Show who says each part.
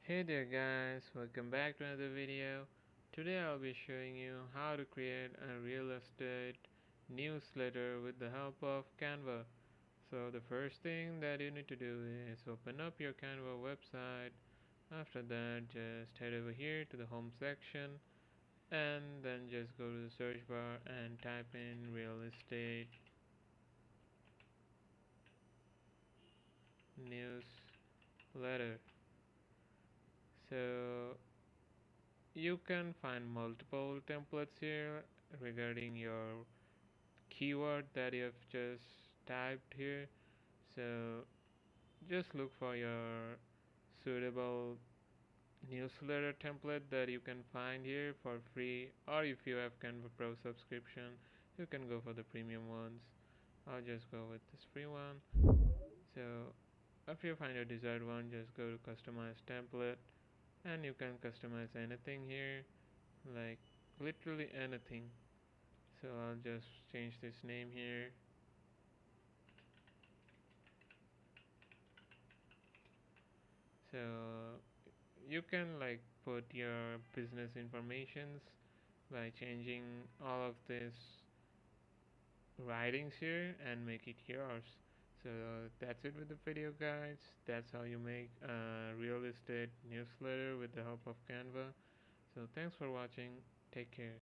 Speaker 1: Hey there guys, welcome back to another video. Today I'll be showing you how to create a real estate newsletter with the help of Canva. So the first thing that you need to do is open up your Canva website. After that, just head over here to the home section and then just go to the search bar and type in real estate newsletter. So you can find multiple templates here regarding your keyword that you have just typed here. So just look for your suitable newsletter template that you can find here for free, or if you have Canva Pro subscription, you can go for the premium ones. I'll just go with this free one. So after you find your desired one, just go to customize template and you can customize anything here, like literally anything. So I'll just change this name here. So you can like put your business informations by changing all of these writings here and make it yours. So that's it with the video guys. That's how you make a real estate newsletter with the help of Canva. So thanks for watching. Take care.